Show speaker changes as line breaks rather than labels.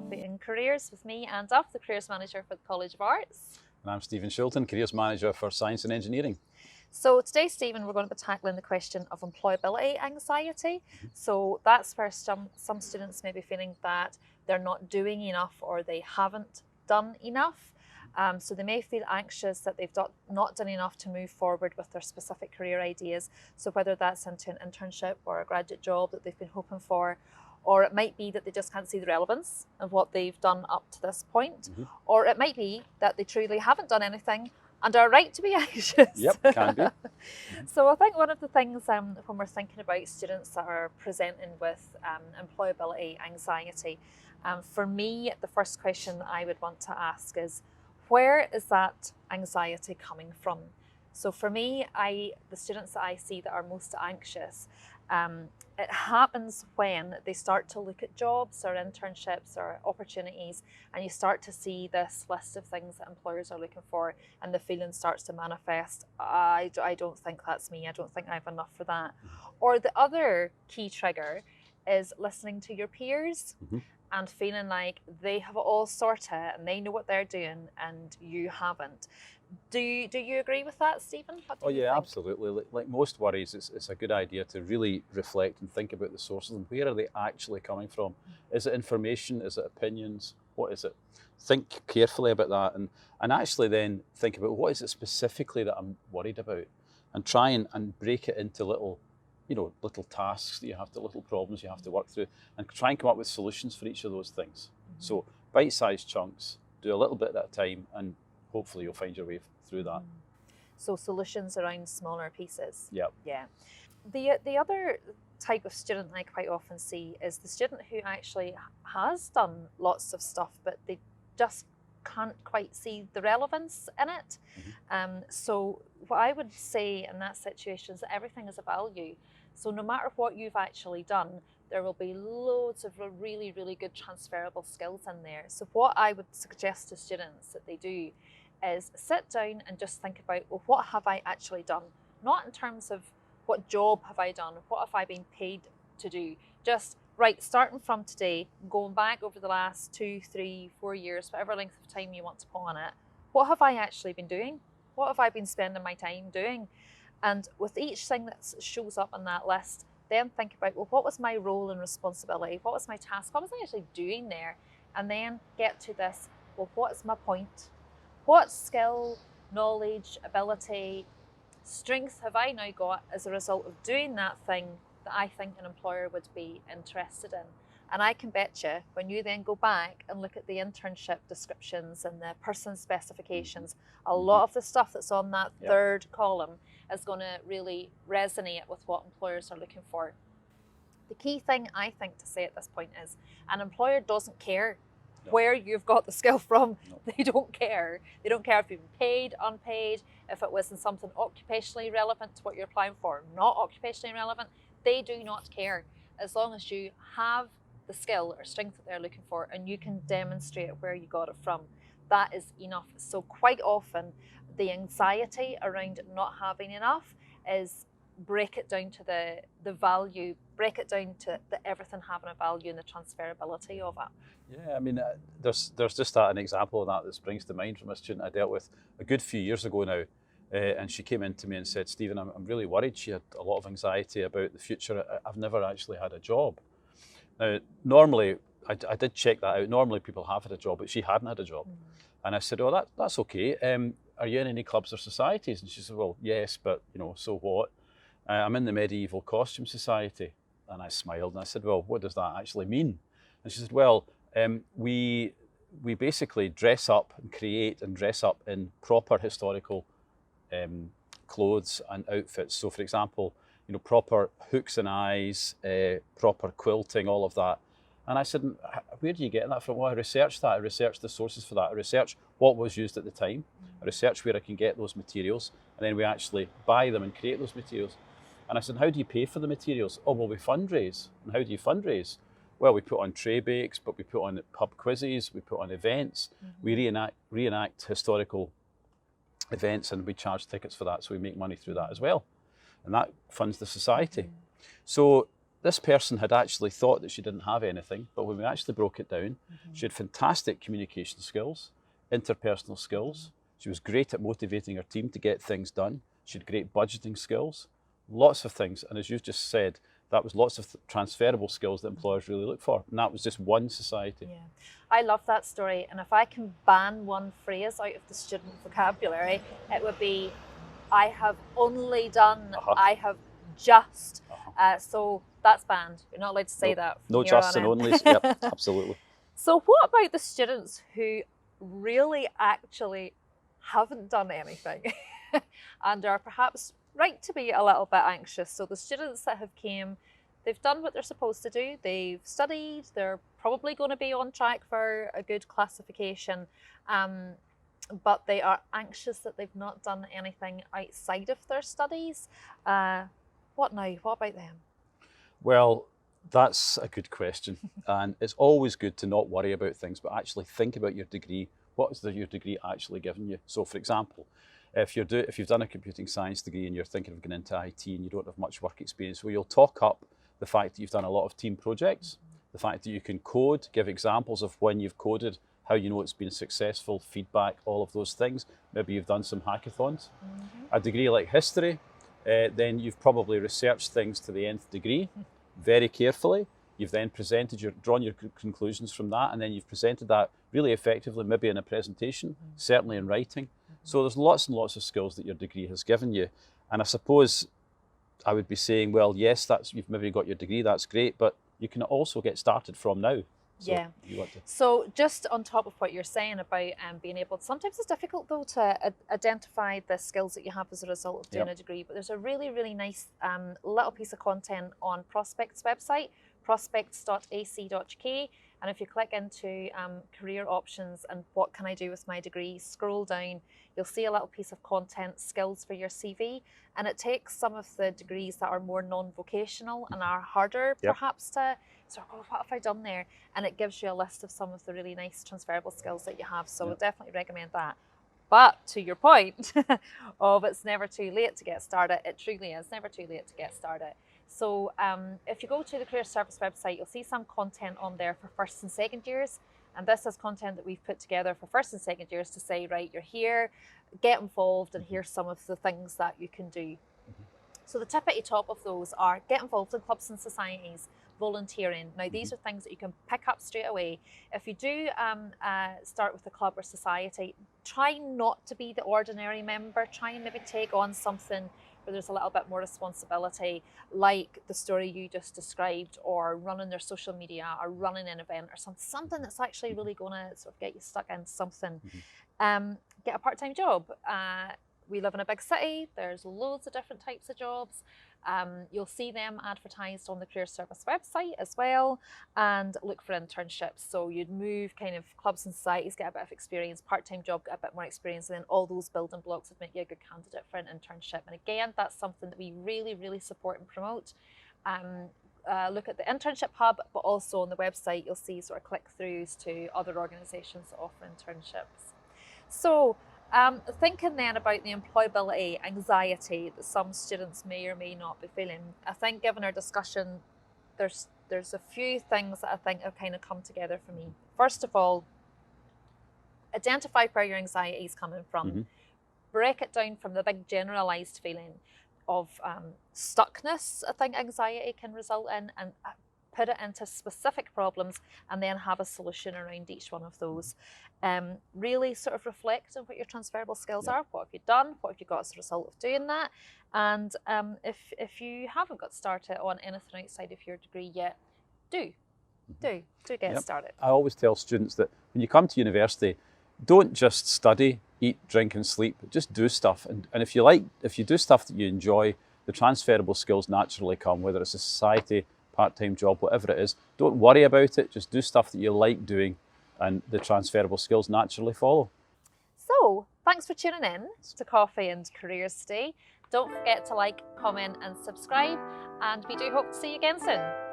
Coffee and Careers with me, Anne Duff, the Careers Manager for the College of Arts.
And I'm Stephen Shilton, Careers Manager for Science and Engineering.
So today, Stephen, we're going to be tackling the question of employability anxiety. So that's where some students may be feeling that they're not doing enough or they haven't done enough. So they may feel anxious that they've not done enough to move forward with their specific career ideas. So whether that's into an internship or a graduate job that they've been hoping for, or it might be that they just can't see the relevance of what they've done up to this point. Or it might be that they truly haven't done anything and are right to be anxious.
Yep, can be.
So I think one of the things when we're thinking about students that are presenting with employability anxiety, for me, the first question I would want to ask is, where is that anxiety coming from? So for me, the students that I see that are most anxious, it happens when they start to look at jobs or internships or opportunities, and you start to see this list of things that employers are looking for, and the feeling starts to manifest. I don't think that's me. I don't think I have enough for that. Or the other key trigger is listening to your peers and feeling like they have it all sorted and they know what they're doing and you haven't. Do you agree with that, Stephen?
Oh yeah, absolutely. Like most worries, it's a good idea to really reflect and think about the sources and where are they actually coming from. Is it information? Is it opinions? What is it? Think carefully about that and actually then think about what is it specifically that I'm worried about, and try and break it into little tasks that you have to, little problems you have to work through, and try and come up with solutions for each of those things. So bite-sized chunks, do a little bit at a time, and hopefully you'll find your way through that.
So solutions around smaller pieces.
Yep.
Yeah. The other type of student I quite often see is the student who actually has done lots of stuff, but they just can't quite see the relevance in it. So what I would say in that situation is that everything is a value. So no matter what you've actually done, there will be loads of really, really good transferable skills in there. So what I would suggest to students that they do is sit down and just think about, well, what have I actually done? Not in terms of what job have I done, what have I been paid to do? Just, right, starting from today, going back over the last 2, 3, 4 years, whatever length of time you want to put on it, what have I actually been doing? What have I been spending my time doing? And with each thing that shows up on that list, then think about, well, what was my role and responsibility? What was my task? What was I actually doing there? And then get to this, well, what's my point? What skill, knowledge, ability, strength have I now got as a result of doing that thing that I think an employer would be interested in? And I can bet you, when you then go back and look at the internship descriptions and the person specifications, a lot of the stuff that's on that third column is going to really resonate with what employers are looking for. The key thing I think to say at this point is an employer doesn't care where you've got the skill from. They don't care. They don't care if you've been paid, unpaid, if it wasn't something occupationally relevant to what you're applying for, not occupationally relevant. They do not care. As long as you have the skill or strength that they're looking for and you can demonstrate where you got it from, that is enough. So quite often the anxiety around not having enough is break it down to the value, break it down to everything having a value and the transferability of it.
Yeah, I mean, there's just an example of that springs to mind from a student I dealt with a good few years ago now, and she came in to me and said, Stephen, I'm really worried. She had a lot of anxiety about the future. I've never actually had a job. Now, normally, I did check that out. Normally people have had a job, but she hadn't had a job. And I said, oh, that's okay. Are you in any clubs or societies? And she said, well, yes, but so what? I'm in the Medieval Costume Society. And I smiled and I said, well, what does that actually mean? And she said, well, we basically dress up and create and dress up in proper historical clothes and outfits. So for example, proper hooks and eyes, proper quilting, all of that. And I said, where do you get that from? Well, I researched that. I researched the sources for that. I researched what was used at the time. I researched where I can get those materials. And then we actually buy them and create those materials. And I said, how do you pay for the materials? Oh, well, we fundraise. And how do you fundraise? Well, we put on tray bakes, but we put on pub quizzes, we put on events, we reenact historical events, and we charge tickets for that, so we make money through that as well. And that funds the society. So this person had actually thought that she didn't have anything, but when we actually broke it down, she had fantastic communication skills, interpersonal skills. She was great at motivating her team to get things done. She had great budgeting skills, lots of things. And as you've just said, that was lots of transferable skills that employers really look for. And that was just one society.
Yeah, I love that story. And if I can ban one phrase out of the student vocabulary, it would be, I have only done, I have just. So that's banned. You're not allowed to say that.
No justs and onlys. Yep, absolutely.
So what about the students who really actually haven't done anything and are perhaps right to be a little bit anxious? So the students that have came, they've done what they're supposed to do, they've studied, they're probably going to be on track for a good classification, but they are anxious that they've not done anything outside of their studies. What now? What about them?
Well, that's a good question. And it's always good to not worry about things, but actually think about your degree. What is your degree actually giving you? So for example, if you've done a computing science degree and you're thinking of going into IT and you don't have much work experience, well, you'll talk up the fact that you've done a lot of team projects, the fact that you can code, give examples of when you've coded, how you know it's been successful, feedback, all of those things. Maybe you've done some hackathons. A degree like history, then you've probably researched things to the nth degree very carefully. You've then drawn your conclusions from that, and then you've presented that really effectively, maybe in a presentation, certainly in writing. So there's lots and lots of skills that your degree has given you. And I suppose I would be saying, well, yes, you've maybe got your degree, that's great, but you can also get started from now. So
yeah.
You want to...
So just on top of what you're saying about being able to, sometimes it's difficult though to identify the skills that you have as a result of doing a degree, but there's a really, really nice little piece of content on Prospect's website, prospects.ac.uk. And if you click into career options and what can I do with my degree, scroll down, you'll see a little piece of content, skills for your CV. And it takes some of the degrees that are more non-vocational and are harder perhaps to sort of, what have I done there? And it gives you a list of some of the really nice transferable skills that you have. So I would definitely recommend that. But to your point of it's never too late to get started, it truly is never too late to get started. So if you go to the Career Service website, you'll see some content on there for first and second years. And this is content that we've put together for first and second years to say, right, you're here, get involved, and here's some of the things that you can do. So the tippity top of those are get involved in clubs and societies, volunteering. Now, these are things that you can pick up straight away. If you do start with a club or society, try not to be the ordinary member. Try and maybe take on something where there's a little bit more responsibility, like the story you just described, or running their social media, or running an event, or something that's actually really going to sort of get you stuck in something. Get a part-time job. We live in a big city. There's loads of different types of jobs. You'll see them advertised on the Career Service website as well, and look for internships. So you'd move kind of clubs and societies, get a bit of experience, part-time job, get a bit more experience, and then all those building blocks would make you a good candidate for an internship. And again, that's something that we really, really support and promote. Look at the internship hub, but also on the website, you'll see sort of click-throughs to other organisations that offer internships. So thinking then about the employability anxiety that some students may or may not be feeling, I think given our discussion, there's a few things that I think have kind of come together for me. First of all, identify where your anxiety is coming from. Break it down from the big generalised feeling of stuckness, I think anxiety can result in, and put it into specific problems and then have a solution around each one of those. Really sort of reflect on what your transferable skills are. What have you done? What have you got as a result of doing that? And if you haven't got started on anything outside of your degree yet, do get started.
I always tell students that when you come to university, don't just study, eat, drink and sleep, just do stuff. And if you do stuff that you enjoy, the transferable skills naturally come, whether it's a society, part-time job, whatever it is. Don't worry about it, just do stuff that you like doing and the transferable skills naturally follow.
So, thanks for tuning in to Coffee and Careers today. Don't forget to like, comment and subscribe, and we do hope to see you again soon.